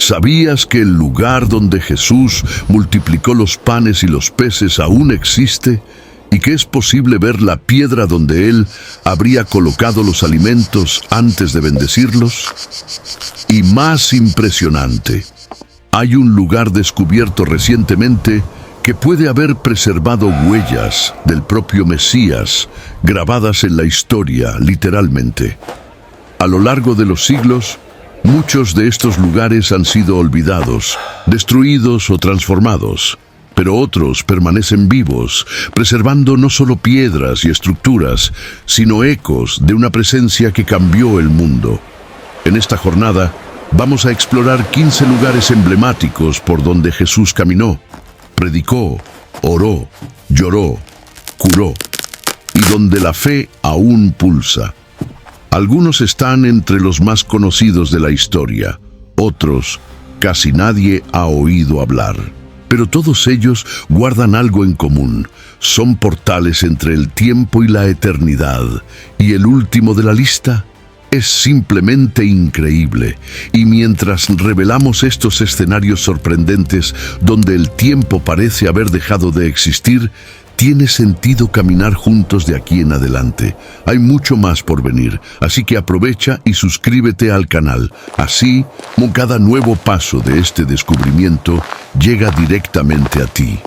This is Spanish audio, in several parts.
¿Sabías que el lugar donde Jesús multiplicó los panes y los peces aún existe? ¿Y que es posible ver la piedra donde Él habría colocado los alimentos antes de bendecirlos? Y más impresionante, hay un lugar descubierto recientemente que puede haber preservado huellas del propio Mesías grabadas en la historia, literalmente. A lo largo de los siglos, muchos de estos lugares han sido olvidados, destruidos o transformados, pero otros permanecen vivos, preservando no solo piedras y estructuras, sino ecos de una presencia que cambió el mundo. En esta jornada, vamos a explorar 15 lugares emblemáticos por donde Jesús caminó, predicó, oró, lloró, curó, y donde la fe aún pulsa. Algunos están entre los más conocidos de la historia, otros casi nadie ha oído hablar. Pero todos ellos guardan algo en común. Son portales entre el tiempo y la eternidad. Y el último de la lista es simplemente increíble. Y mientras revelamos estos escenarios sorprendentes donde el tiempo parece haber dejado de existir, tiene sentido caminar juntos de aquí en adelante. Hay mucho más por venir, así que aprovecha y suscríbete al canal. Así, cada nuevo paso de este descubrimiento llega directamente a ti.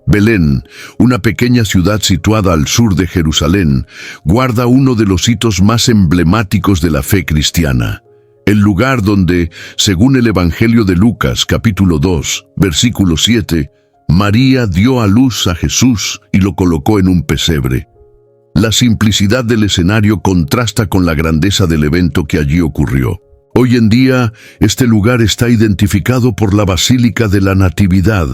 Belén, una pequeña ciudad situada al sur de Jerusalén, guarda uno de los hitos más emblemáticos de la fe cristiana. El lugar donde, según el Evangelio de Lucas, capítulo 2, versículo 7, María dio a luz a Jesús y lo colocó en un pesebre. La simplicidad del escenario contrasta con la grandeza del evento que allí ocurrió. Hoy en día, este lugar está identificado por la Basílica de la Natividad,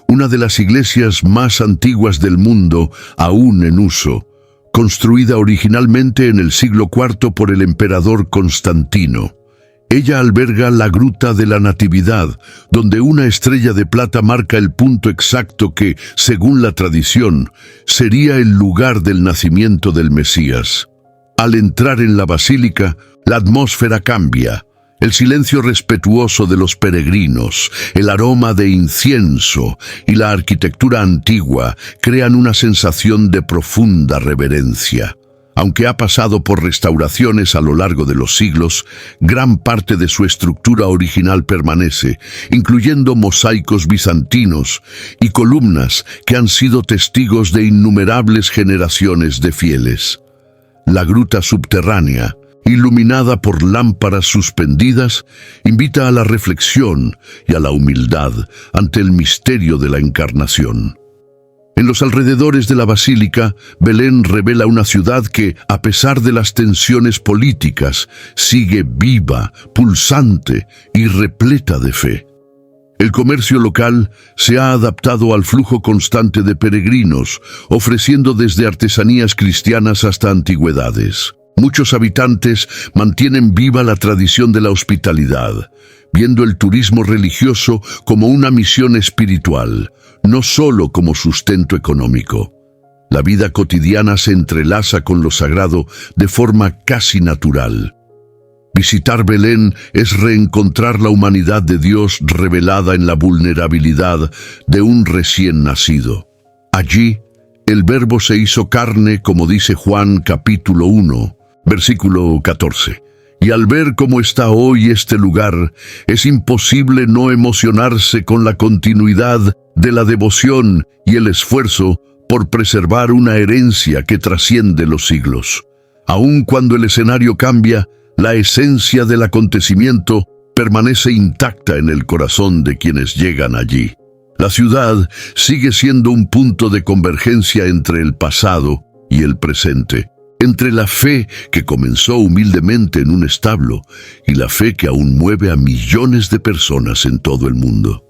una de las iglesias más antiguas del mundo, aún en uso, construida originalmente en el siglo IV por el emperador Constantino. Ella alberga la Gruta de la Natividad, donde una estrella de plata marca el punto exacto que, según la tradición, sería el lugar del nacimiento del Mesías. Al entrar en la basílica, la atmósfera cambia. El silencio respetuoso de los peregrinos, el aroma de incienso y la arquitectura antigua crean una sensación de profunda reverencia. Aunque ha pasado por restauraciones a lo largo de los siglos, gran parte de su estructura original permanece, incluyendo mosaicos bizantinos y columnas que han sido testigos de innumerables generaciones de fieles. La gruta subterránea, iluminada por lámparas suspendidas, invita a la reflexión y a la humildad ante el misterio de la Encarnación. En los alrededores de la basílica, Belén revela una ciudad que, a pesar de las tensiones políticas, sigue viva, pulsante y repleta de fe. El comercio local se ha adaptado al flujo constante de peregrinos, ofreciendo desde artesanías cristianas hasta antigüedades. Muchos habitantes mantienen viva la tradición de la hospitalidad, viendo el turismo religioso como una misión espiritual, no solo como sustento económico. La vida cotidiana se entrelaza con lo sagrado de forma casi natural. Visitar Belén es reencontrar la humanidad de Dios revelada en la vulnerabilidad de un recién nacido. Allí, el Verbo se hizo carne, como dice Juan capítulo 1, versículo 14. Y al ver cómo está hoy este lugar, es imposible no emocionarse con la continuidad de la devoción y el esfuerzo por preservar una herencia que trasciende los siglos. Aun cuando el escenario cambia, la esencia del acontecimiento permanece intacta en el corazón de quienes llegan allí. La ciudad sigue siendo un punto de convergencia entre el pasado y el presente, entre la fe que comenzó humildemente en un establo y la fe que aún mueve a millones de personas en todo el mundo.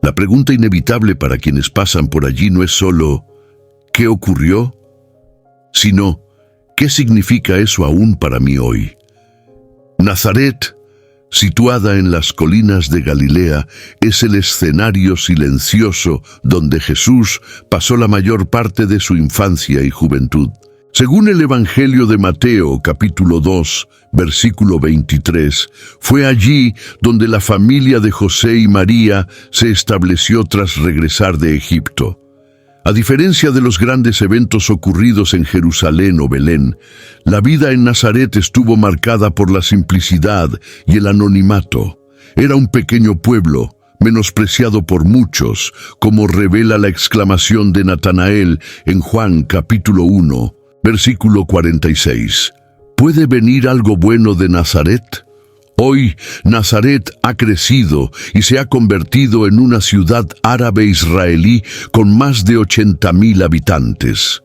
La pregunta inevitable para quienes pasan por allí no es solo ¿qué ocurrió?, sino ¿qué significa eso aún para mí hoy? Nazaret, situada en las colinas de Galilea, es el escenario silencioso donde Jesús pasó la mayor parte de su infancia y juventud. Según el Evangelio de Mateo, capítulo 2, versículo 23, fue allí donde la familia de José y María se estableció tras regresar de Egipto. A diferencia de los grandes eventos ocurridos en Jerusalén o Belén, la vida en Nazaret estuvo marcada por la simplicidad y el anonimato. Era un pequeño pueblo, menospreciado por muchos, como revela la exclamación de Natanael en Juan capítulo 1, versículo 46. ¿Puede venir algo bueno de Nazaret? Hoy, Nazaret ha crecido y se ha convertido en una ciudad árabe israelí con más de 80,000 habitantes.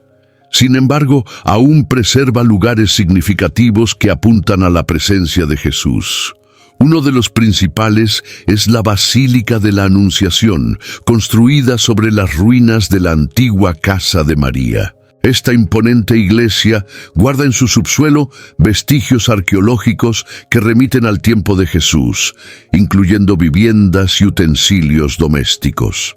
Sin embargo, aún preserva lugares significativos que apuntan a la presencia de Jesús. Uno de los principales es la Basílica de la Anunciación, construida sobre las ruinas de la antigua Casa de María. Esta imponente iglesia guarda en su subsuelo vestigios arqueológicos que remiten al tiempo de Jesús, incluyendo viviendas y utensilios domésticos.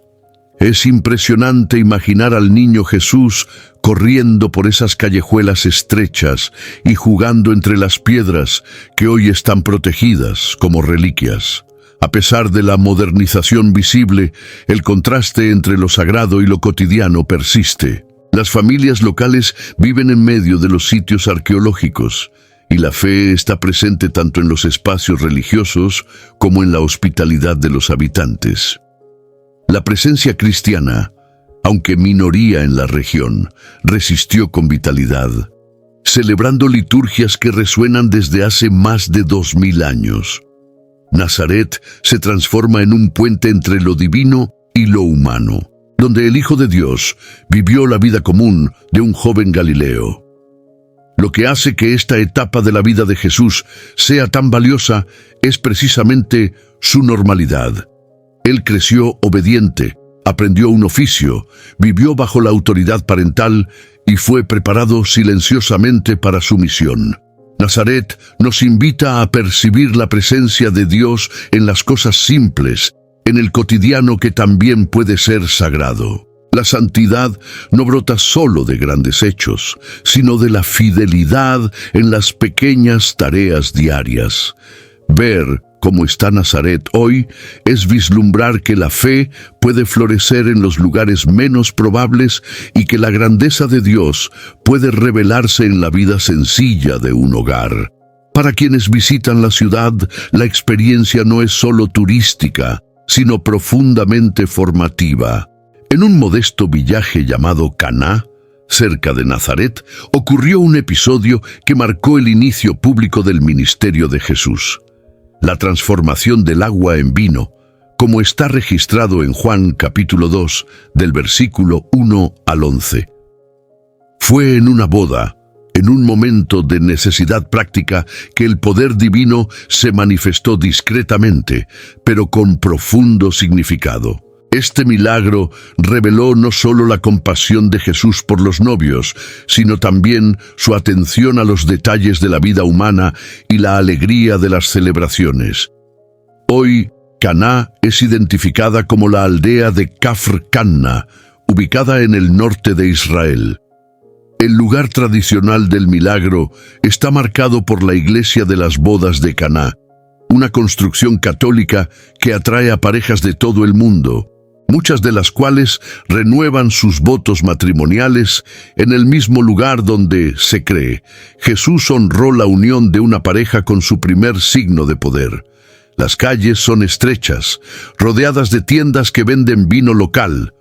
Es impresionante imaginar al niño Jesús corriendo por esas callejuelas estrechas y jugando entre las piedras que hoy están protegidas como reliquias. A pesar de la modernización visible, el contraste entre lo sagrado y lo cotidiano persiste. Las familias locales viven en medio de los sitios arqueológicos y la fe está presente tanto en los espacios religiosos como en la hospitalidad de los habitantes. La presencia cristiana, aunque minoría en la región, resistió con vitalidad, celebrando liturgias que resuenan desde hace más de 2000 años. Nazaret se transforma en un puente entre lo divino y lo humano, donde el Hijo de Dios vivió la vida común de un joven Galileo. Lo que hace que esta etapa de la vida de Jesús sea tan valiosa es precisamente su normalidad. Él creció obediente, aprendió un oficio, vivió bajo la autoridad parental y fue preparado silenciosamente para su misión. Nazaret nos invita a percibir la presencia de Dios en las cosas simples, en el cotidiano que también puede ser sagrado. La santidad no brota solo de grandes hechos, sino de la fidelidad en las pequeñas tareas diarias. Ver cómo está Nazaret hoy es vislumbrar que la fe puede florecer en los lugares menos probables y que la grandeza de Dios puede revelarse en la vida sencilla de un hogar. Para quienes visitan la ciudad, la experiencia no es solo turística, sino profundamente formativa. En un modesto villaje llamado Caná, cerca de Nazaret, ocurrió un episodio que marcó el inicio público del ministerio de Jesús. La transformación del agua en vino, como está registrado en Juan capítulo 2, del versículo 1 al 11. Fue en una boda, en un momento de necesidad práctica, que el poder divino se manifestó discretamente, pero con profundo significado. Este milagro reveló no solo la compasión de Jesús por los novios, sino también su atención a los detalles de la vida humana y la alegría de las celebraciones. Hoy, Caná es identificada como la aldea de Kafr Canna, ubicada en el norte de Israel. El lugar tradicional del milagro está marcado por la iglesia de las bodas de Caná, una construcción católica que atrae a parejas de todo el mundo, muchas de las cuales renuevan sus votos matrimoniales en el mismo lugar donde, se cree, Jesús honró la unión de una pareja con su primer signo de poder. Las calles son estrechas, rodeadas de tiendas que venden vino local,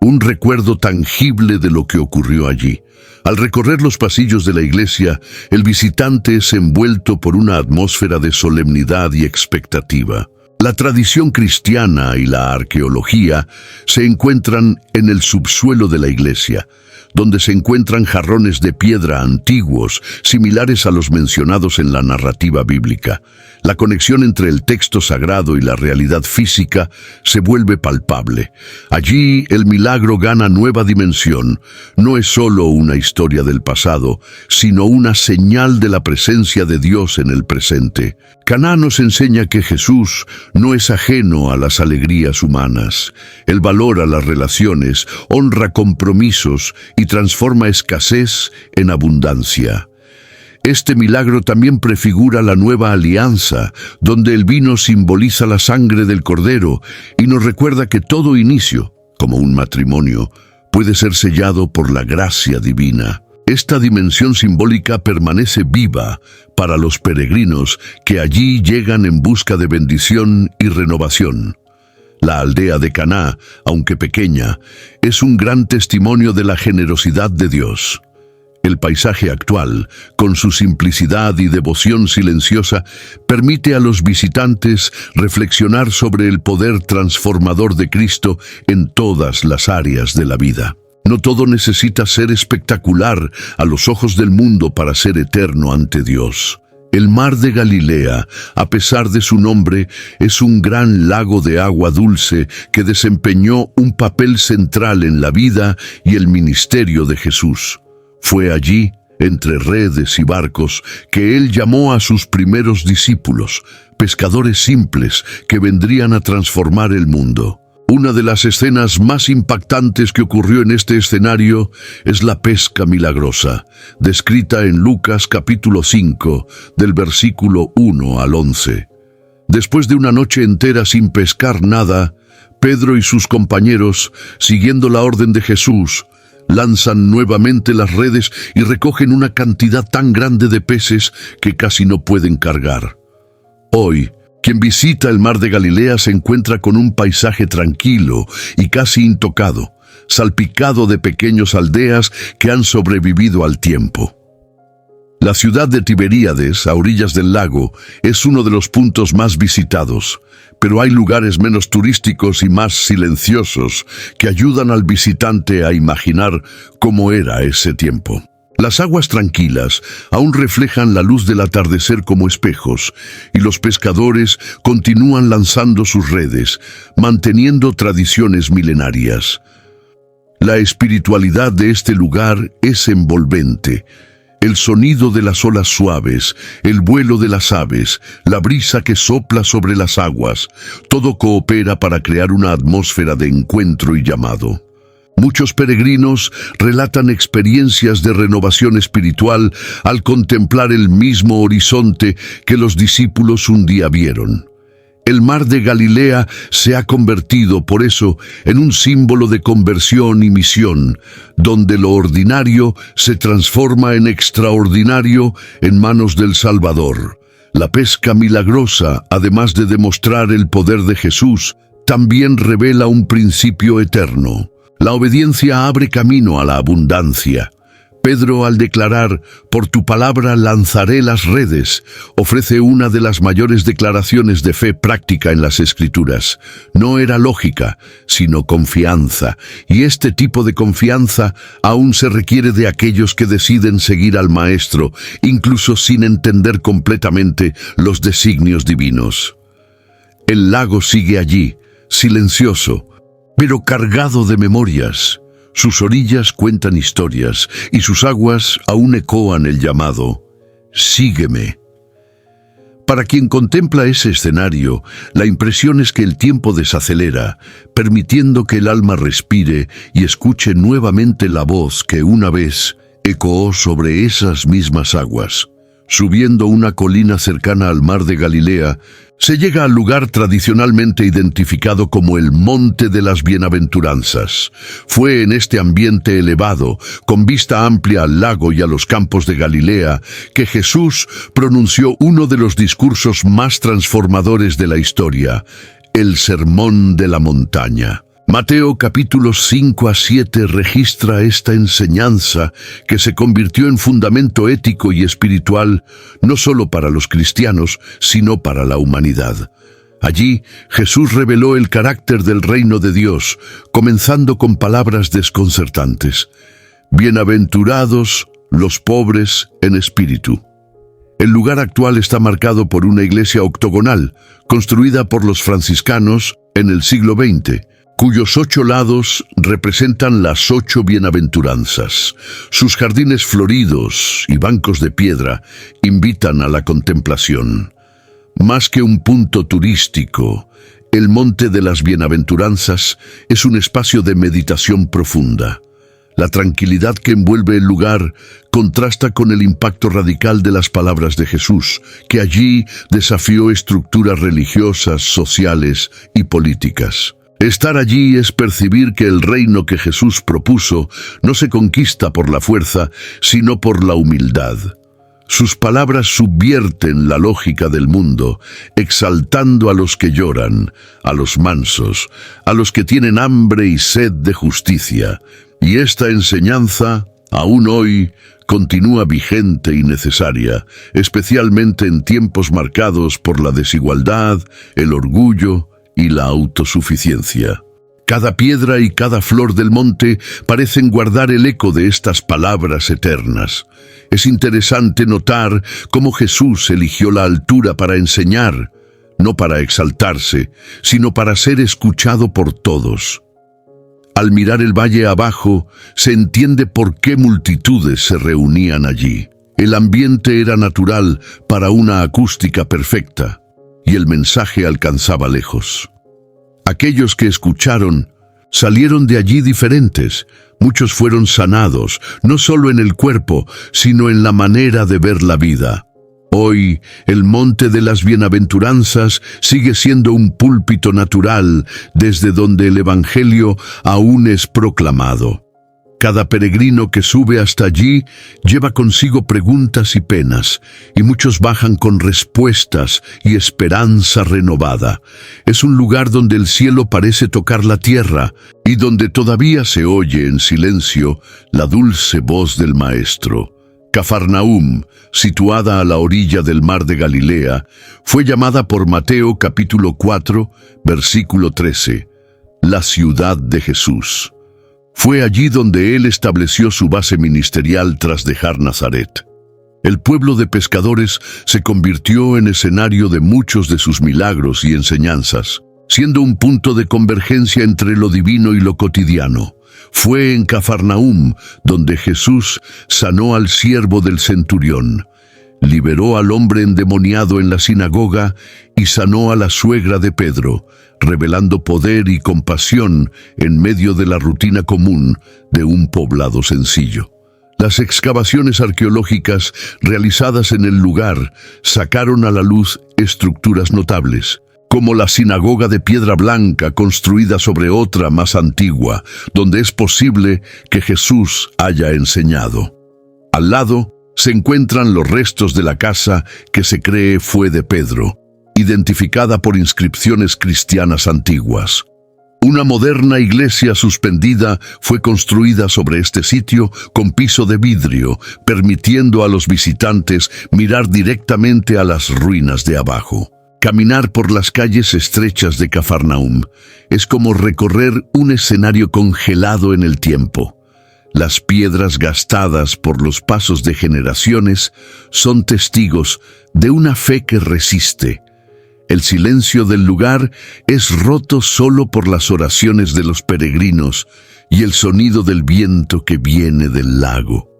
un recuerdo tangible de lo que ocurrió allí. Al recorrer los pasillos de la iglesia, el visitante es envuelto por una atmósfera de solemnidad y expectativa. La tradición cristiana y la arqueología se encuentran en el subsuelo de la iglesia, donde se encuentran jarrones de piedra antiguos, similares a los mencionados en la narrativa bíblica. La conexión entre el texto sagrado y la realidad física se vuelve palpable. Allí el milagro gana nueva dimensión. No es solo una historia del pasado, sino una señal de la presencia de Dios en el presente. Caná nos enseña que Jesús no es ajeno a las alegrías humanas. Él valora las relaciones, honra compromisos y transforma escasez en abundancia. Este milagro también prefigura la nueva alianza, donde el vino simboliza la sangre del Cordero y nos recuerda que todo inicio, como un matrimonio, puede ser sellado por la gracia divina. Esta dimensión simbólica permanece viva para los peregrinos que allí llegan en busca de bendición y renovación. La aldea de Caná, aunque pequeña, es un gran testimonio de la generosidad de Dios. El paisaje actual, con su simplicidad y devoción silenciosa, permite a los visitantes reflexionar sobre el poder transformador de Cristo en todas las áreas de la vida. No todo necesita ser espectacular a los ojos del mundo para ser eterno ante Dios. El mar de Galilea, a pesar de su nombre, es un gran lago de agua dulce que desempeñó un papel central en la vida y el ministerio de Jesús. Fue allí, entre redes y barcos, que Él llamó a sus primeros discípulos, pescadores simples que vendrían a transformar el mundo. Una de las escenas más impactantes que ocurrió en este escenario es la pesca milagrosa, descrita en Lucas capítulo 5, del versículo 1 al 11. Después de una noche entera sin pescar nada, Pedro y sus compañeros, siguiendo la orden de Jesús, lanzan nuevamente las redes y recogen una cantidad tan grande de peces que casi no pueden cargar. Hoy, quien visita el mar de Galilea se encuentra con un paisaje tranquilo y casi intocado, salpicado de pequeñas aldeas que han sobrevivido al tiempo. La ciudad de Tiberíades, a orillas del lago, es uno de los puntos más visitados, pero hay lugares menos turísticos y más silenciosos que ayudan al visitante a imaginar cómo era ese tiempo. Las aguas tranquilas aún reflejan la luz del atardecer como espejos, y los pescadores continúan lanzando sus redes, manteniendo tradiciones milenarias. La espiritualidad de este lugar es envolvente. El sonido de las olas suaves, el vuelo de las aves, la brisa que sopla sobre las aguas, todo coopera para crear una atmósfera de encuentro y llamado. Muchos peregrinos relatan experiencias de renovación espiritual al contemplar el mismo horizonte que los discípulos un día vieron. El mar de Galilea se ha convertido, por eso, en un símbolo de conversión y misión, donde lo ordinario se transforma en extraordinario en manos del Salvador. La pesca milagrosa, además de demostrar el poder de Jesús, también revela un principio eterno. La obediencia abre camino a la abundancia. Pedro, al declarar, «Por tu palabra lanzaré las redes», ofrece una de las mayores declaraciones de fe práctica en las Escrituras. No era lógica, sino confianza, y este tipo de confianza aún se requiere de aquellos que deciden seguir al Maestro, incluso sin entender completamente los designios divinos. El lago sigue allí, silencioso, pero cargado de memorias. Sus orillas cuentan historias y sus aguas aún ecoan el llamado, «Sígueme». Para quien contempla ese escenario, la impresión es que el tiempo desacelera, permitiendo que el alma respire y escuche nuevamente la voz que una vez ecoó sobre esas mismas aguas. Subiendo una colina cercana al mar de Galilea, se llega al lugar tradicionalmente identificado como el Monte de las Bienaventuranzas. Fue en este ambiente elevado, con vista amplia al lago y a los campos de Galilea, que Jesús pronunció uno de los discursos más transformadores de la historia, el Sermón de la Montaña. Mateo capítulos 5 a 7 registra esta enseñanza que se convirtió en fundamento ético y espiritual no solo para los cristianos, sino para la humanidad. Allí, Jesús reveló el carácter del reino de Dios, comenzando con palabras desconcertantes. «Bienaventurados los pobres en espíritu». El lugar actual está marcado por una iglesia octogonal, construida por los franciscanos en el siglo XX, cuyos 8 lados representan las 8 bienaventuranzas. Sus jardines floridos y bancos de piedra invitan a la contemplación. Más que un punto turístico, el Monte de las Bienaventuranzas es un espacio de meditación profunda. La tranquilidad que envuelve el lugar contrasta con el impacto radical de las palabras de Jesús, que allí desafió estructuras religiosas, sociales y políticas. Estar allí es percibir que el reino que Jesús propuso no se conquista por la fuerza, sino por la humildad. Sus palabras subvierten la lógica del mundo, exaltando a los que lloran, a los mansos, a los que tienen hambre y sed de justicia. Y esta enseñanza, aún hoy, continúa vigente y necesaria, especialmente en tiempos marcados por la desigualdad, el orgullo y la autosuficiencia. Cada piedra y cada flor del monte parecen guardar el eco de estas palabras eternas. Es interesante notar cómo Jesús eligió la altura para enseñar, no para exaltarse, sino para ser escuchado por todos. Al mirar el valle abajo, se entiende por qué multitudes se reunían allí. El ambiente era natural para una acústica perfecta, y el mensaje alcanzaba lejos. Aquellos que escucharon salieron de allí diferentes. Muchos fueron sanados, no solo en el cuerpo, sino en la manera de ver la vida. Hoy, el Monte de las Bienaventuranzas sigue siendo un púlpito natural desde donde el Evangelio aún es proclamado. Cada peregrino que sube hasta allí lleva consigo preguntas y penas, y muchos bajan con respuestas y esperanza renovada. Es un lugar donde el cielo parece tocar la tierra y donde todavía se oye en silencio la dulce voz del Maestro. Cafarnaúm, situada a la orilla del mar de Galilea, fue llamada por Mateo capítulo 4, versículo 13, la ciudad de Jesús. Fue allí donde él estableció su base ministerial tras dejar Nazaret. El pueblo de pescadores se convirtió en escenario de muchos de sus milagros y enseñanzas, siendo un punto de convergencia entre lo divino y lo cotidiano. Fue en Cafarnaúm donde Jesús sanó al siervo del centurión, liberó al hombre endemoniado en la sinagoga y sanó a la suegra de Pedro, revelando poder y compasión en medio de la rutina común de un poblado sencillo. Las excavaciones arqueológicas realizadas en el lugar sacaron a la luz estructuras notables, como la sinagoga de piedra blanca construida sobre otra más antigua, donde es posible que Jesús haya enseñado. Al lado se encuentran los restos de la casa que se cree fue de Pedro, identificada por inscripciones cristianas antiguas. Una moderna iglesia suspendida fue construida sobre este sitio con piso de vidrio, permitiendo a los visitantes mirar directamente a las ruinas de abajo. Caminar por las calles estrechas de Cafarnaúm es como recorrer un escenario congelado en el tiempo. Las piedras gastadas por los pasos de generaciones son testigos de una fe que resiste. El silencio del lugar es roto solo por las oraciones de los peregrinos y el sonido del viento que viene del lago.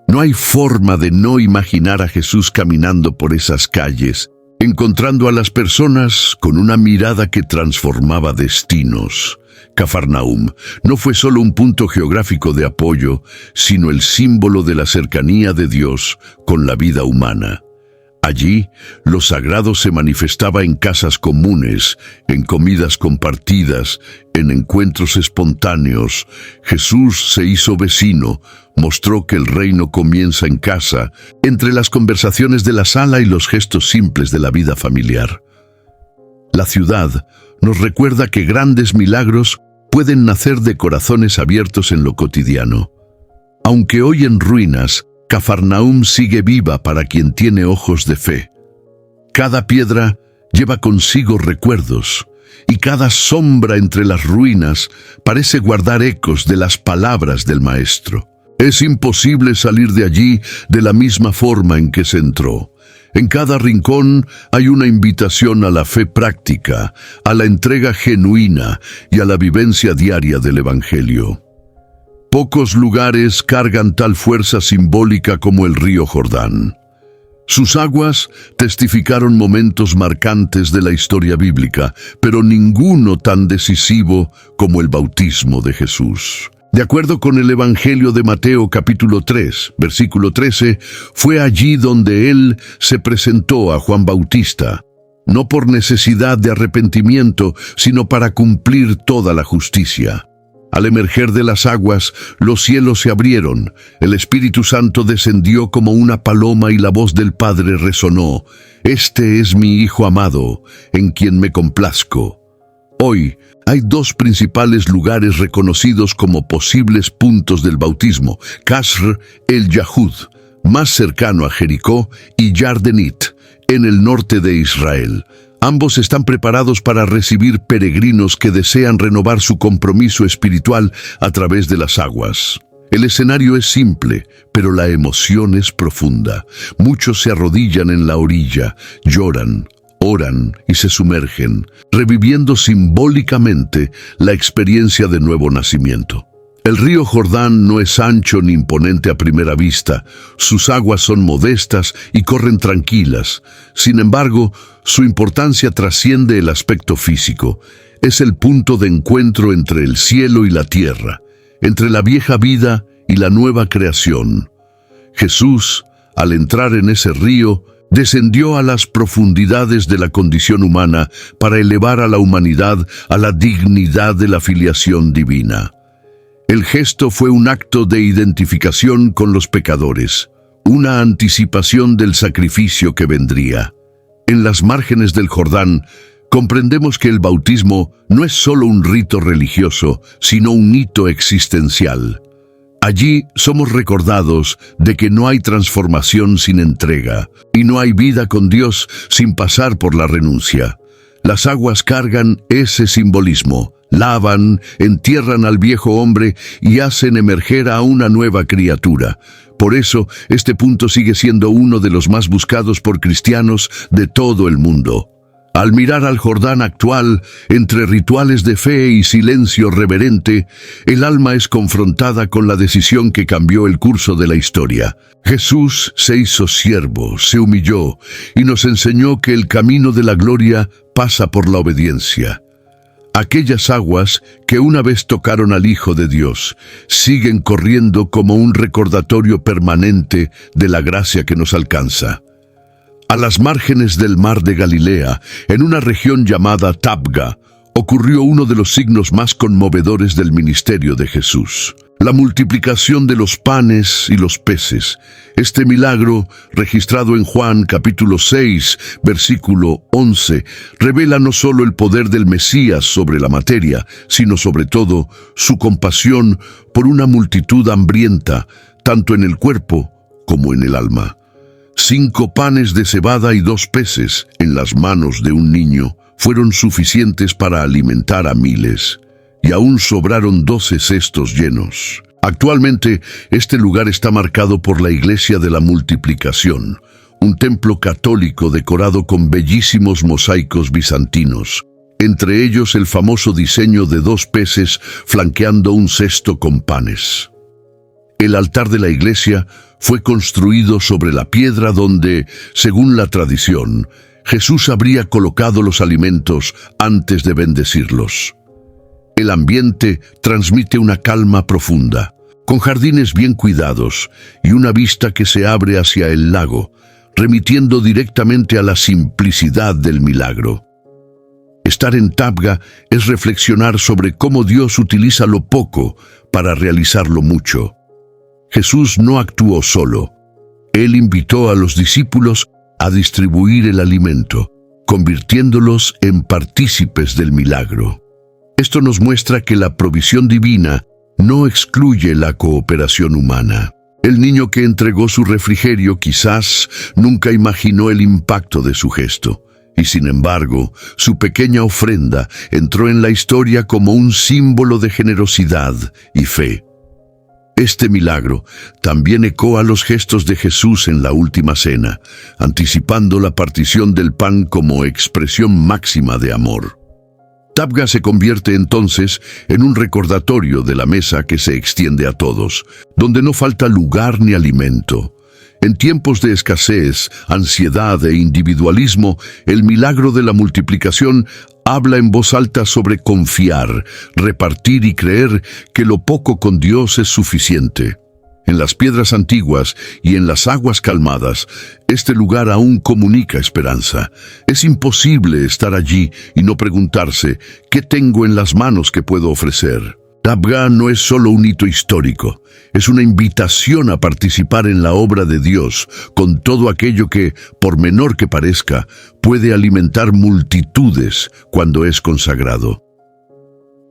No hay forma de no imaginar a Jesús caminando por esas calles, encontrando a las personas con una mirada que transformaba destinos. Cafarnaúm no fue solo un punto geográfico de apoyo, sino el símbolo de la cercanía de Dios con la vida humana. Allí, lo sagrado se manifestaba en casas comunes, en comidas compartidas, en encuentros espontáneos. Jesús se hizo vecino, mostró que el reino comienza en casa, entre las conversaciones de la sala y los gestos simples de la vida familiar. La ciudad nos recuerda que grandes milagros pueden nacer de corazones abiertos en lo cotidiano. Aunque hoy en ruinas, Cafarnaúm sigue viva para quien tiene ojos de fe. Cada piedra lleva consigo recuerdos, y cada sombra entre las ruinas parece guardar ecos de las palabras del Maestro. Es imposible salir de allí de la misma forma en que se entró. En cada rincón hay una invitación a la fe práctica, a la entrega genuina y a la vivencia diaria del Evangelio. Pocos lugares cargan tal fuerza simbólica como el río Jordán. Sus aguas testificaron momentos marcantes de la historia bíblica, pero ninguno tan decisivo como el bautismo de Jesús. De acuerdo con el Evangelio de Mateo capítulo 3, versículo 13, fue allí donde él se presentó a Juan Bautista, no por necesidad de arrepentimiento, sino para cumplir toda la justicia. Al emerger de las aguas, los cielos se abrieron, el Espíritu Santo descendió como una paloma y la voz del Padre resonó: «Este es mi Hijo amado, en quien me complazco». Hoy hay dos principales lugares reconocidos como posibles puntos del bautismo: Qasr el Yahud, más cercano a Jericó, y Yardenit, en el norte de Israel. Ambos están preparados para recibir peregrinos que desean renovar su compromiso espiritual a través de las aguas. El escenario es simple, pero la emoción es profunda. Muchos se arrodillan en la orilla, lloran, oran y se sumergen, reviviendo simbólicamente la experiencia de nuevo nacimiento. El río Jordán no es ancho ni imponente a primera vista. Sus aguas son modestas y corren tranquilas. Sin embargo, su importancia trasciende el aspecto físico. Es el punto de encuentro entre el cielo y la tierra, entre la vieja vida y la nueva creación. Jesús, al entrar en ese río, descendió a las profundidades de la condición humana para elevar a la humanidad a la dignidad de la filiación divina. El gesto fue un acto de identificación con los pecadores, una anticipación del sacrificio que vendría. En las márgenes del Jordán, comprendemos que el bautismo no es solo un rito religioso, sino un hito existencial. Allí somos recordados de que no hay transformación sin entrega, y no hay vida con Dios sin pasar por la renuncia. Las aguas cargan ese simbolismo, lavan, entierran al viejo hombre y hacen emerger a una nueva criatura. Por eso, este punto sigue siendo uno de los más buscados por cristianos de todo el mundo. Al mirar al Jordán actual, entre rituales de fe y silencio reverente, el alma es confrontada con la decisión que cambió el curso de la historia. Jesús se hizo siervo, se humilló y nos enseñó que el camino de la gloria pasa por la obediencia. Aquellas aguas que una vez tocaron al Hijo de Dios siguen corriendo como un recordatorio permanente de la gracia que nos alcanza. A las márgenes del mar de Galilea, en una región llamada Tabga, ocurrió uno de los signos más conmovedores del ministerio de Jesús: la multiplicación de los panes y los peces. Este milagro, registrado en Juan capítulo 6, versículo 11, revela no solo el poder del Mesías sobre la materia, sino sobre todo su compasión por una multitud hambrienta, tanto en el cuerpo como en el alma. 5 panes de cebada y 2 peces en las manos de un niño fueron suficientes para alimentar a miles, y aún sobraron 12 cestos llenos. Actualmente, este lugar está marcado por la Iglesia de la Multiplicación, un templo católico decorado con bellísimos mosaicos bizantinos, entre ellos el famoso diseño de 2 peces flanqueando un cesto con panes. El altar de la iglesia fue construido sobre la piedra donde, según la tradición, Jesús habría colocado los alimentos antes de bendecirlos. El ambiente transmite una calma profunda, con jardines bien cuidados y una vista que se abre hacia el lago, remitiendo directamente a la simplicidad del milagro. Estar en Tabga es reflexionar sobre cómo Dios utiliza lo poco para realizar lo mucho. Jesús no actuó solo. Él invitó a los discípulos a distribuir el alimento, convirtiéndolos en partícipes del milagro. Esto nos muestra que la provisión divina no excluye la cooperación humana. El niño que entregó su refrigerio quizás nunca imaginó el impacto de su gesto, y sin embargo, su pequeña ofrenda entró en la historia como un símbolo de generosidad y fe. Este milagro también ecoa los gestos de Jesús en la última cena, anticipando la partición del pan como expresión máxima de amor. Tabgha se convierte entonces en un recordatorio de la mesa que se extiende a todos, donde no falta lugar ni alimento. En tiempos de escasez, ansiedad e individualismo, el milagro de la multiplicación habla en voz alta sobre confiar, repartir y creer que lo poco con Dios es suficiente. En las piedras antiguas y en las aguas calmadas, este lugar aún comunica esperanza. Es imposible estar allí y no preguntarse, ¿qué tengo en las manos que puedo ofrecer? Tabgha no es solo un hito histórico, es una invitación a participar en la obra de Dios con todo aquello que, por menor que parezca, puede alimentar multitudes cuando es consagrado.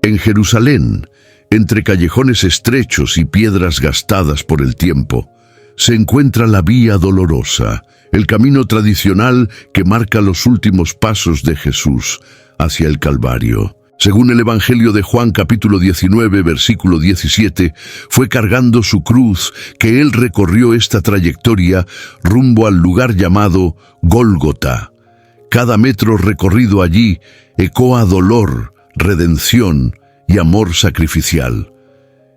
En Jerusalén, entre callejones estrechos y piedras gastadas por el tiempo, se encuentra la Vía Dolorosa, el camino tradicional que marca los últimos pasos de Jesús hacia el Calvario. Según el Evangelio de Juan capítulo 19, versículo 17, fue cargando su cruz que él recorrió esta trayectoria rumbo al lugar llamado Gólgota. Cada metro recorrido allí ecoa dolor, redención y amor sacrificial.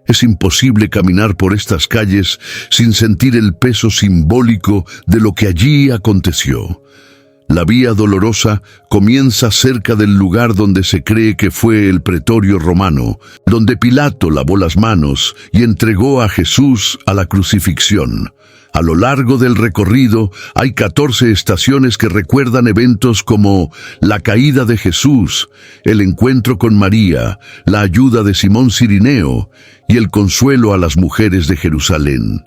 Es imposible caminar por estas calles sin sentir el peso simbólico de lo que allí aconteció. La Vía Dolorosa comienza cerca del lugar donde se cree que fue el pretorio romano, donde Pilato lavó las manos y entregó a Jesús a la crucifixión. A lo largo del recorrido hay 14 estaciones que recuerdan eventos como la caída de Jesús, el encuentro con María, la ayuda de Simón Cirineo y el consuelo a las mujeres de Jerusalén.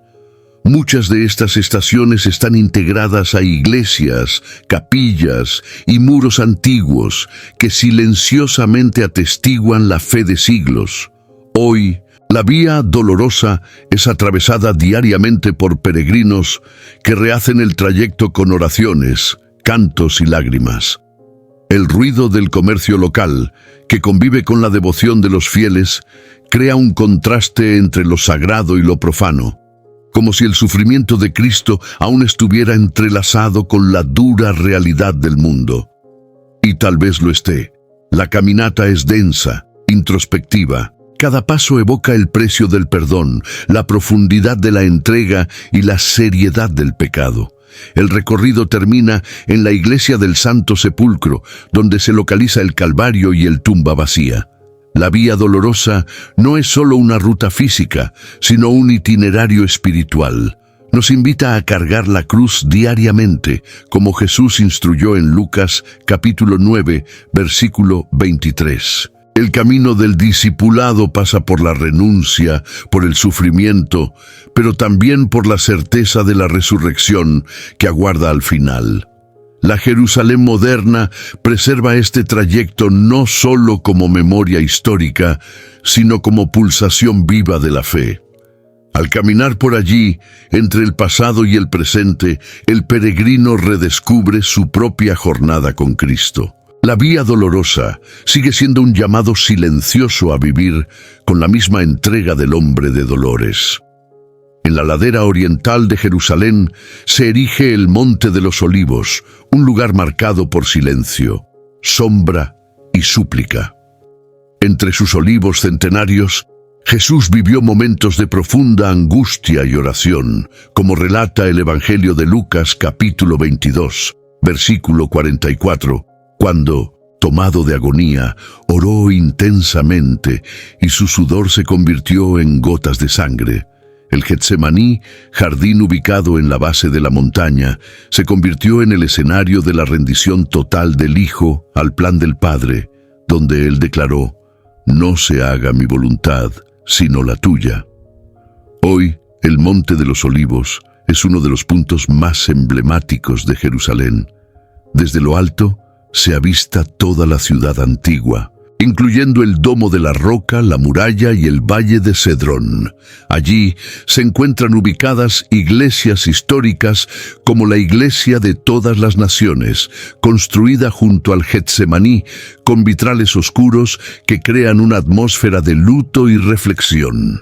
Muchas de estas estaciones están integradas a iglesias, capillas y muros antiguos que silenciosamente atestiguan la fe de siglos. Hoy, la Vía Dolorosa es atravesada diariamente por peregrinos que rehacen el trayecto con oraciones, cantos y lágrimas. El ruido del comercio local, que convive con la devoción de los fieles, crea un contraste entre lo sagrado y lo profano, como si el sufrimiento de Cristo aún estuviera entrelazado con la dura realidad del mundo. Y tal vez lo esté. La caminata es densa, introspectiva. Cada paso evoca el precio del perdón, la profundidad de la entrega y la seriedad del pecado. El recorrido termina en la iglesia del Santo Sepulcro, donde se localiza el Calvario y el tumba vacía. La Vía Dolorosa no es solo una ruta física, sino un itinerario espiritual. Nos invita a cargar la cruz diariamente, como Jesús instruyó en Lucas capítulo 9, versículo 23. El camino del discipulado pasa por la renuncia, por el sufrimiento, pero también por la certeza de la resurrección que aguarda al final. La Jerusalén moderna preserva este trayecto no solo como memoria histórica, sino como pulsación viva de la fe. Al caminar por allí, entre el pasado y el presente, el peregrino redescubre su propia jornada con Cristo. La Vía Dolorosa sigue siendo un llamado silencioso a vivir con la misma entrega del hombre de dolores. En la ladera oriental de Jerusalén se erige el Monte de los Olivos, un lugar marcado por silencio, sombra y súplica. Entre sus olivos centenarios, Jesús vivió momentos de profunda angustia y oración, como relata el Evangelio de Lucas capítulo 22, versículo 44, cuando, tomado de agonía, oró intensamente y su sudor se convirtió en gotas de sangre. El Getsemaní, jardín ubicado en la base de la montaña, se convirtió en el escenario de la rendición total del Hijo al plan del Padre, donde él declaró: «No se haga mi voluntad, sino la tuya». Hoy, el Monte de los Olivos es uno de los puntos más emblemáticos de Jerusalén. Desde lo alto se avista toda la ciudad antigua, incluyendo el Domo de la Roca, la muralla y el Valle de Cedrón. Allí se encuentran ubicadas iglesias históricas como la Iglesia de Todas las Naciones, construida junto al Getsemaní, con vitrales oscuros que crean una atmósfera de luto y reflexión.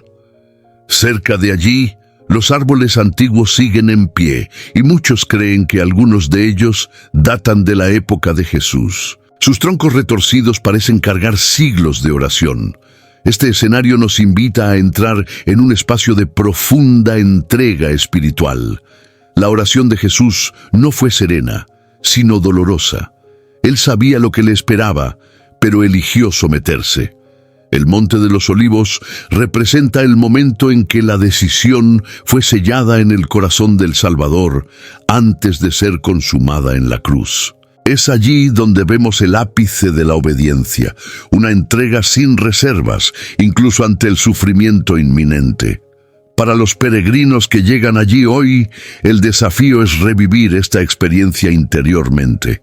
Cerca de allí, los árboles antiguos siguen en pie y muchos creen que algunos de ellos datan de la época de Jesús. Sus troncos retorcidos parecen cargar siglos de oración. Este escenario nos invita a entrar en un espacio de profunda entrega espiritual. La oración de Jesús no fue serena, sino dolorosa. Él sabía lo que le esperaba, pero eligió someterse. El Monte de los Olivos representa el momento en que la decisión fue sellada en el corazón del Salvador antes de ser consumada en la cruz. Es allí donde vemos el ápice de la obediencia, una entrega sin reservas, incluso ante el sufrimiento inminente. Para los peregrinos que llegan allí hoy, el desafío es revivir esta experiencia interiormente.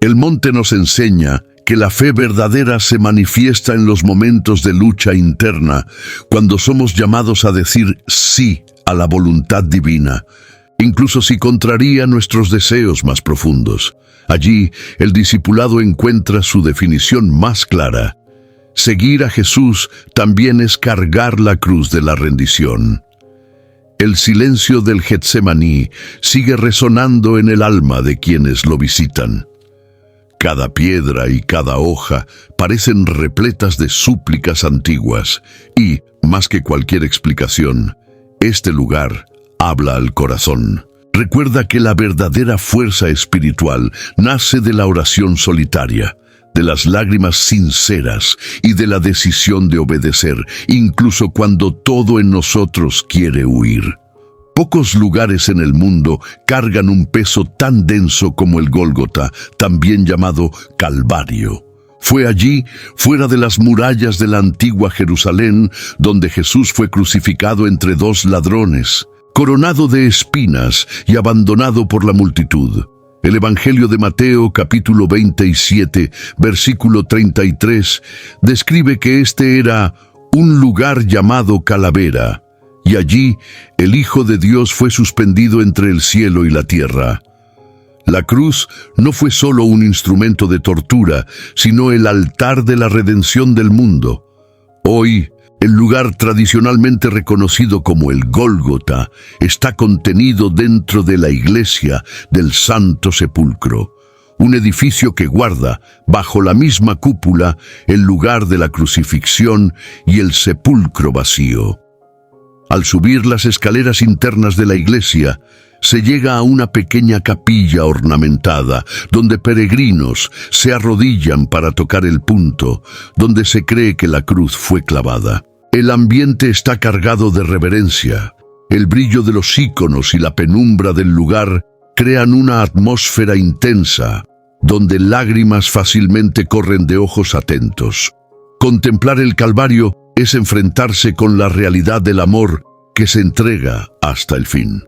El monte nos enseña que la fe verdadera se manifiesta en los momentos de lucha interna, cuando somos llamados a decir sí a la voluntad divina, incluso si contraría nuestros deseos más profundos. Allí, el discipulado encuentra su definición más clara. Seguir a Jesús también es cargar la cruz de la rendición. El silencio del Getsemaní sigue resonando en el alma de quienes lo visitan. Cada piedra y cada hoja parecen repletas de súplicas antiguas y, más que cualquier explicación, este lugar habla al corazón. Recuerda que la verdadera fuerza espiritual nace de la oración solitaria, de las lágrimas sinceras y de la decisión de obedecer, incluso cuando todo en nosotros quiere huir. Pocos lugares en el mundo cargan un peso tan denso como el Gólgota, también llamado Calvario. Fue allí, fuera de las murallas de la antigua Jerusalén, donde Jesús fue crucificado entre dos ladrones, coronado de espinas y abandonado por la multitud. El Evangelio de Mateo, capítulo 27, versículo 33, describe que este era un lugar llamado Calavera, y allí el Hijo de Dios fue suspendido entre el cielo y la tierra. La cruz no fue solo un instrumento de tortura, sino el altar de la redención del mundo. Hoy, el lugar tradicionalmente reconocido como el Gólgota está contenido dentro de la iglesia del Santo Sepulcro, un edificio que guarda, bajo la misma cúpula, el lugar de la crucifixión y el sepulcro vacío. Al subir las escaleras internas de la iglesia, se llega a una pequeña capilla ornamentada, donde peregrinos se arrodillan para tocar el punto donde se cree que la cruz fue clavada. El ambiente está cargado de reverencia. El brillo de los íconos y la penumbra del lugar crean una atmósfera intensa, donde lágrimas fácilmente corren de ojos atentos. Contemplar el Calvario es enfrentarse con la realidad del amor que se entrega hasta el fin.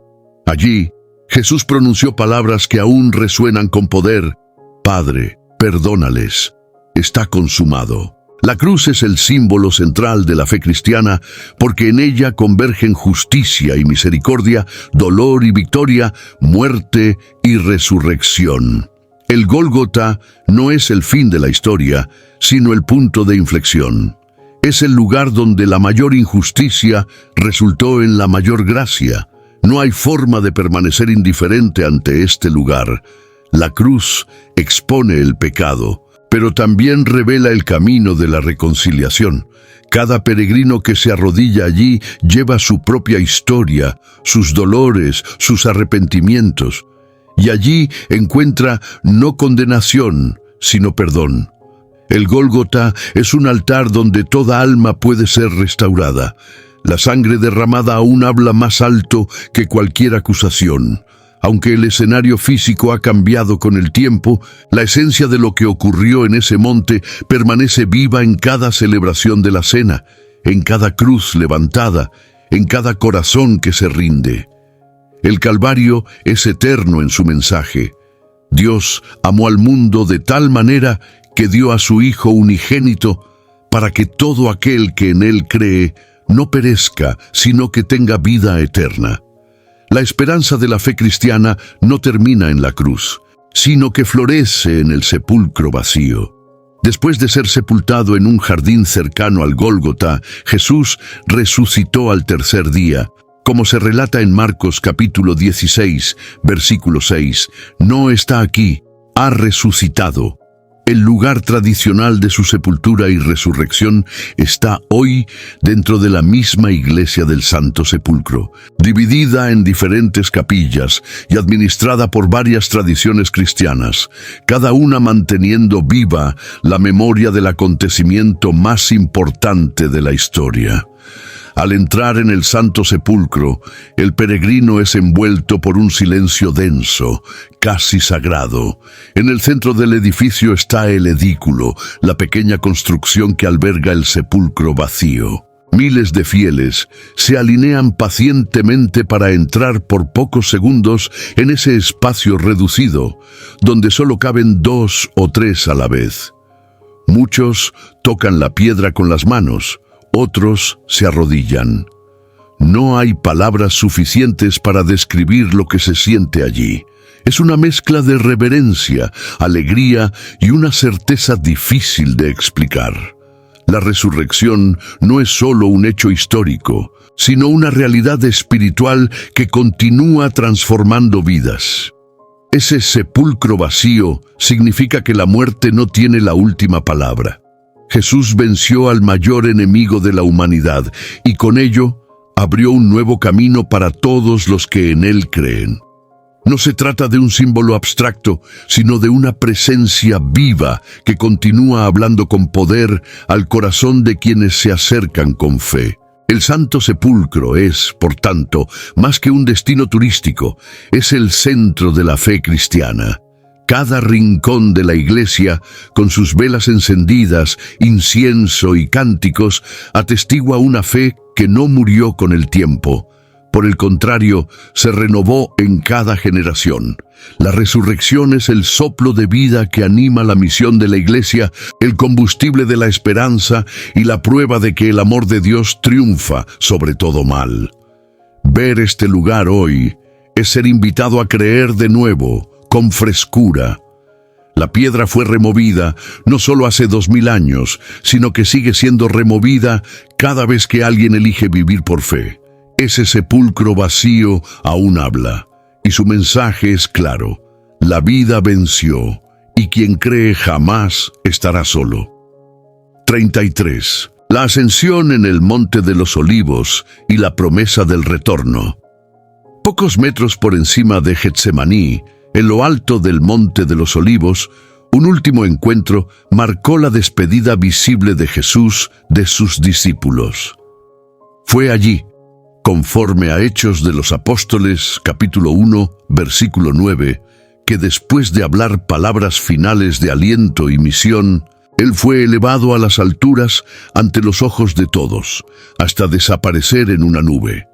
Allí, Jesús pronunció palabras que aún resuenan con poder. Padre, perdónales, está consumado. La cruz es el símbolo central de la fe cristiana porque en ella convergen justicia y misericordia, dolor y victoria, muerte y resurrección. El Gólgota no es el fin de la historia, sino el punto de inflexión. Es el lugar donde la mayor injusticia resultó en la mayor gracia. No hay forma de permanecer indiferente ante este lugar. La cruz expone el pecado, pero también revela el camino de la reconciliación. Cada peregrino que se arrodilla allí lleva su propia historia, sus dolores, sus arrepentimientos, y allí encuentra no condenación, sino perdón. El Gólgota es un altar donde toda alma puede ser restaurada. La sangre derramada aún habla más alto que cualquier acusación. Aunque el escenario físico ha cambiado con el tiempo, la esencia de lo que ocurrió en ese monte permanece viva en cada celebración de la cena, en cada cruz levantada, en cada corazón que se rinde. El Calvario es eterno en su mensaje. Dios amó al mundo de tal manera que dio a su Hijo unigénito para que todo aquel que en Él cree no perezca, sino que tenga vida eterna. La esperanza de la fe cristiana no termina en la cruz, sino que florece en el sepulcro vacío. Después de ser sepultado en un jardín cercano al Gólgota, Jesús resucitó al tercer día. Como se relata en Marcos capítulo 16, versículo 6, no está aquí, ha resucitado. El lugar tradicional de su sepultura y resurrección está hoy dentro de la misma iglesia del Santo Sepulcro, dividida en diferentes capillas y administrada por varias tradiciones cristianas, cada una manteniendo viva la memoria del acontecimiento más importante de la historia. Al entrar en el Santo Sepulcro, el peregrino es envuelto por un silencio denso, casi sagrado. En el centro del edificio está el edículo, la pequeña construcción que alberga el sepulcro vacío. Miles de fieles se alinean pacientemente para entrar por pocos segundos en ese espacio reducido, donde solo caben 2 o 3 a la vez. Muchos tocan la piedra con las manos, otros se arrodillan. No hay palabras suficientes para describir lo que se siente allí. Es una mezcla de reverencia, alegría y una certeza difícil de explicar. La resurrección no es solo un hecho histórico, sino una realidad espiritual que continúa transformando vidas. Ese sepulcro vacío significa que la muerte no tiene la última palabra. Jesús venció al mayor enemigo de la humanidad y con ello abrió un nuevo camino para todos los que en él creen. No se trata de un símbolo abstracto, sino de una presencia viva que continúa hablando con poder al corazón de quienes se acercan con fe. El Santo Sepulcro es, por tanto, más que un destino turístico, es el centro de la fe cristiana. Cada rincón de la iglesia, con sus velas encendidas, incienso y cánticos, atestigua una fe que no murió con el tiempo. Por el contrario, se renovó en cada generación. La resurrección es el soplo de vida que anima la misión de la iglesia, el combustible de la esperanza y la prueba de que el amor de Dios triunfa sobre todo mal. Ver este lugar hoy es ser invitado a creer de nuevo, con frescura. La piedra fue removida no solo hace 2000 años, sino que sigue siendo removida cada vez que alguien elige vivir por fe. Ese sepulcro vacío aún habla, y su mensaje es claro: la vida venció, y quien cree jamás estará solo. 33. La ascensión en el Monte de los Olivos y la promesa del retorno. Pocos metros por encima de Getsemaní, en lo alto del Monte de los Olivos, un último encuentro marcó la despedida visible de Jesús de sus discípulos. Fue allí, conforme a Hechos de los Apóstoles, capítulo 1, versículo 9, que después de hablar palabras finales de aliento y misión, Él fue elevado a las alturas ante los ojos de todos, hasta desaparecer en una nube.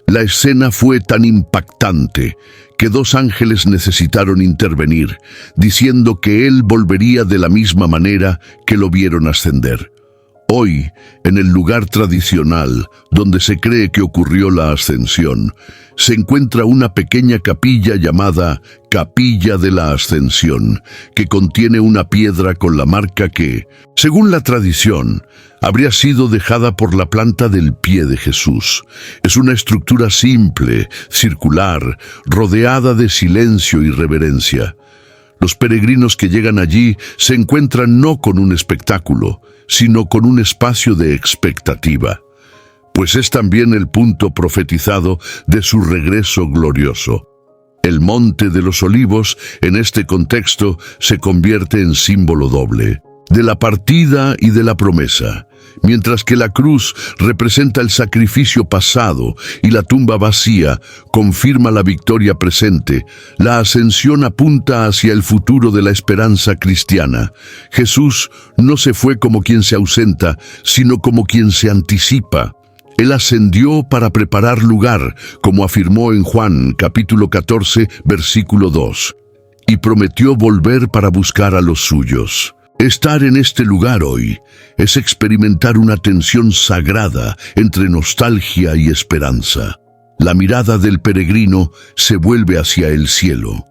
La escena fue tan impactante que 2 ángeles necesitaron intervenir, diciendo que Él volvería de la misma manera que lo vieron ascender. Hoy, en el lugar tradicional donde se cree que ocurrió la ascensión, se encuentra una pequeña capilla llamada Capilla de la Ascensión, que contiene una piedra con la marca que, según la tradición, habría sido dejada por la planta del pie de Jesús. Es una estructura simple, circular, rodeada de silencio y reverencia. Los peregrinos que llegan allí se encuentran no con un espectáculo, sino con un espacio de expectativa, pues es también el punto profetizado de su regreso glorioso. El Monte de los Olivos, en este contexto, se convierte en símbolo doble, de la partida y de la promesa. Mientras que la cruz representa el sacrificio pasado y la tumba vacía confirma la victoria presente, la ascensión apunta hacia el futuro de la esperanza cristiana. Jesús no se fue como quien se ausenta, sino como quien se anticipa. Él ascendió para preparar lugar, como afirmó en Juan capítulo 14, versículo 2, y prometió volver para buscar a los suyos. Estar en este lugar hoy es experimentar una tensión sagrada entre nostalgia y esperanza. La mirada del peregrino se vuelve hacia el cielo,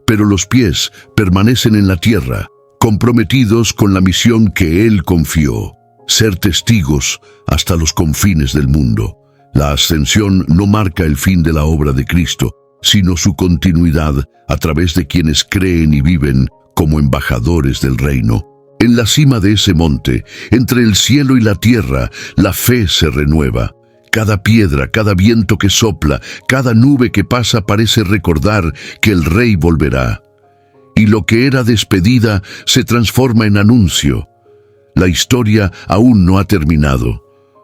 pero los pies permanecen en la tierra, comprometidos con la misión que Él confió, ser testigos hasta los confines del mundo. La ascensión no marca el fin de la obra de Cristo, sino su continuidad a través de quienes creen y viven como embajadores del reino. En la cima de ese monte, entre el cielo y la tierra, la fe se renueva. Cada piedra, cada viento que sopla, cada nube que pasa parece recordar que el Rey volverá. Y lo que era despedida se transforma en anuncio. La historia aún no ha terminado.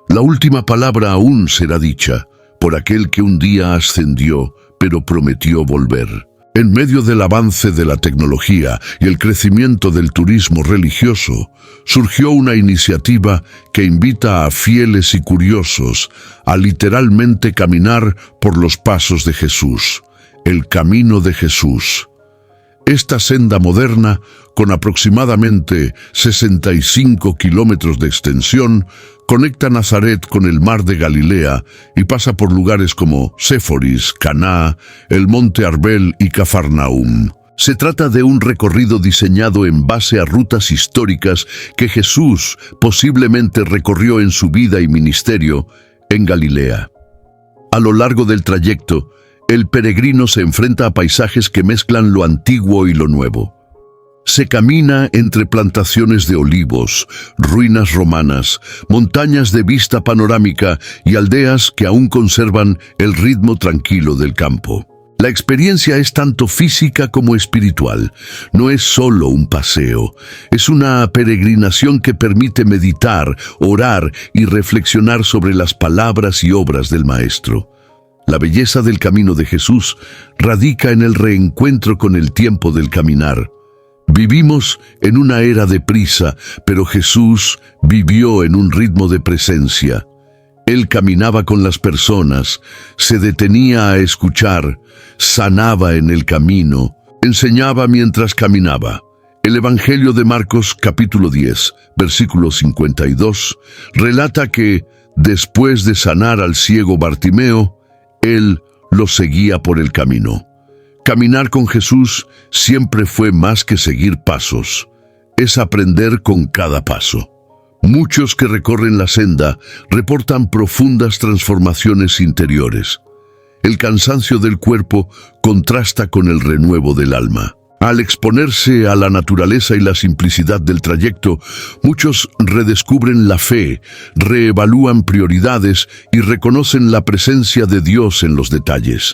La última palabra aún será dicha por aquel que un día ascendió, pero prometió volver. En medio del avance de la tecnología y el crecimiento del turismo religioso, surgió una iniciativa que invita a fieles y curiosos a literalmente caminar por los pasos de Jesús, el camino de Jesús. Esta senda moderna, con aproximadamente 65 kilómetros de extensión, conecta Nazaret con el mar de Galilea y pasa por lugares como Séforis, Caná, el monte Arbel y Cafarnaúm. Se trata de un recorrido diseñado en base a rutas históricas que Jesús posiblemente recorrió en su vida y ministerio en Galilea. A lo largo del trayecto, el peregrino se enfrenta a paisajes que mezclan lo antiguo y lo nuevo. Se camina entre plantaciones de olivos, ruinas romanas, montañas de vista panorámica y aldeas que aún conservan el ritmo tranquilo del campo. La experiencia es tanto física como espiritual. No es solo un paseo, es una peregrinación que permite meditar, orar y reflexionar sobre las palabras y obras del Maestro. La belleza del camino de Jesús radica en el reencuentro con el tiempo del caminar. Vivimos en una era de prisa, pero Jesús vivió en un ritmo de presencia. Él caminaba con las personas, se detenía a escuchar, sanaba en el camino, enseñaba mientras caminaba. El Evangelio de Marcos, capítulo 10, versículo 52, relata que, después de sanar al ciego Bartimeo, Él lo seguía por el camino. Caminar con Jesús siempre fue más que seguir pasos, es aprender con cada paso. Muchos que recorren la senda reportan profundas transformaciones interiores. El cansancio del cuerpo contrasta con el renuevo del alma. Al exponerse a la naturaleza y la simplicidad del trayecto, muchos redescubren la fe, reevalúan prioridades y reconocen la presencia de Dios en los detalles.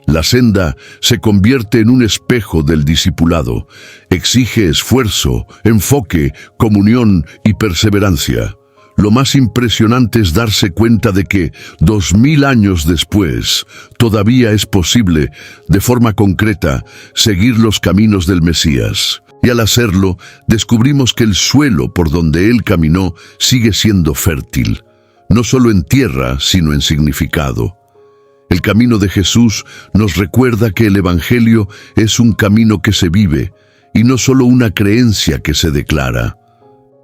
La senda se convierte en un espejo del discipulado. Exige esfuerzo, enfoque, comunión y perseverancia. Lo más impresionante es darse cuenta de que 2000 años después todavía es posible, de forma concreta, seguir los caminos del Mesías. Y al hacerlo, descubrimos que el suelo por donde Él caminó sigue siendo fértil, no solo en tierra, sino en significado. El camino de Jesús nos recuerda que el Evangelio es un camino que se vive y no solo una creencia que se declara.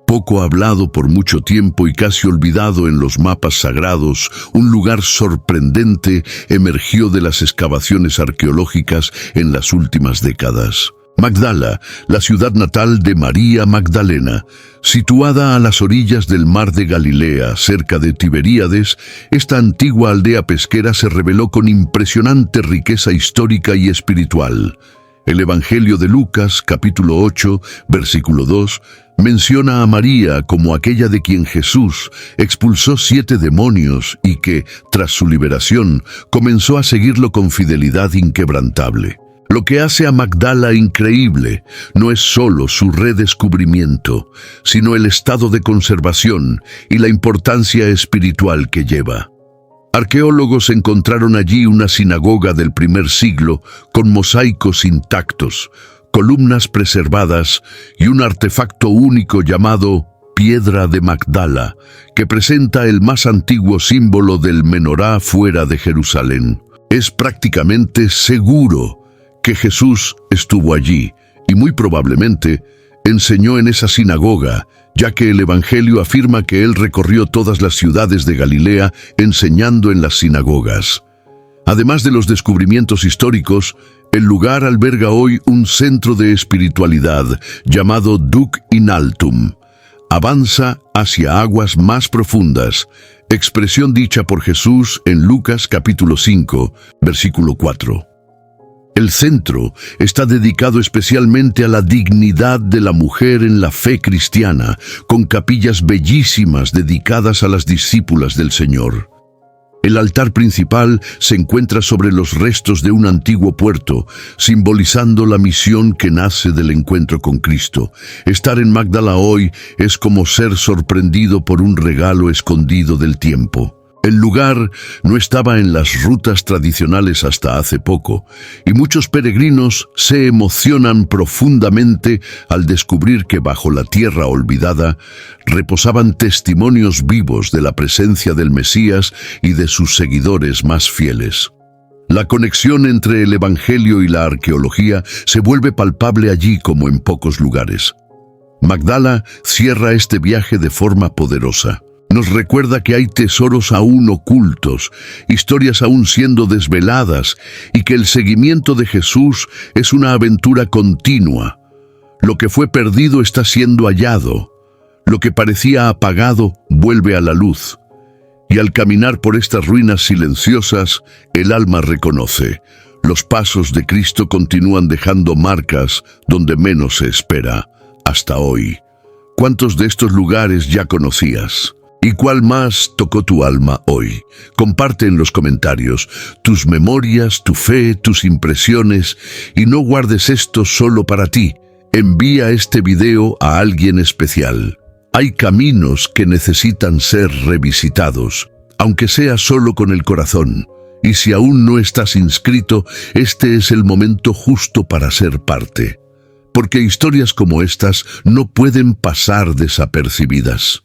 Poco hablado por mucho tiempo y casi olvidado en los mapas sagrados, un lugar sorprendente emergió de las excavaciones arqueológicas en las últimas décadas. Magdala, la ciudad natal de María Magdalena, situada a las orillas del mar de Galilea, cerca de Tiberíades, esta antigua aldea pesquera se reveló con impresionante riqueza histórica y espiritual. El Evangelio de Lucas, capítulo 8, versículo 2, menciona a María como aquella de quien Jesús expulsó 7 demonios y que, tras su liberación, comenzó a seguirlo con fidelidad inquebrantable. Lo que hace a Magdala increíble no es solo su redescubrimiento, sino el estado de conservación y la importancia espiritual que lleva. Arqueólogos encontraron allí una sinagoga del primer siglo con mosaicos intactos, columnas preservadas y un artefacto único llamado Piedra de Magdala, que presenta el más antiguo símbolo del menorá fuera de Jerusalén. Es prácticamente seguro que Jesús estuvo allí y muy probablemente enseñó en esa sinagoga, ya que el Evangelio afirma que Él recorrió todas las ciudades de Galilea enseñando en las sinagogas. Además de los descubrimientos históricos, El lugar alberga hoy un centro de espiritualidad llamado Duc in Altum. Avanza hacia aguas más profundas, expresión dicha por Jesús en Lucas capítulo 5, versículo 4. El centro está dedicado especialmente a la dignidad de la mujer en la fe cristiana, con capillas bellísimas dedicadas a las discípulas del Señor. El altar principal se encuentra sobre los restos de un antiguo puerto, simbolizando la misión que nace del encuentro con Cristo. Estar en Magdala hoy es como ser sorprendido por un regalo escondido del tiempo. El lugar no estaba en las rutas tradicionales hasta hace poco, y muchos peregrinos se emocionan profundamente al descubrir que bajo la tierra olvidada reposaban testimonios vivos de la presencia del Mesías y de sus seguidores más fieles. La conexión entre el Evangelio y la arqueología se vuelve palpable allí como en pocos lugares. Magdala cierra este viaje de forma poderosa. Nos recuerda que hay tesoros aún ocultos, historias aún siendo desveladas, y que el seguimiento de Jesús es una aventura continua. Lo que fue perdido está siendo hallado. Lo que parecía apagado vuelve a la luz. Y al caminar por estas ruinas silenciosas, el alma reconoce: los pasos de Cristo continúan dejando marcas donde menos se espera, hasta hoy. ¿Cuántos de estos lugares ya conocías? ¿Y cuál más tocó tu alma hoy? Comparte en los comentarios tus memorias, tu fe, tus impresiones, y no guardes esto solo para ti. Envía este video a alguien especial. Hay caminos que necesitan ser revisitados, aunque sea solo con el corazón. Y si aún no estás inscrito, este es el momento justo para ser parte. Porque historias como estas no pueden pasar desapercibidas.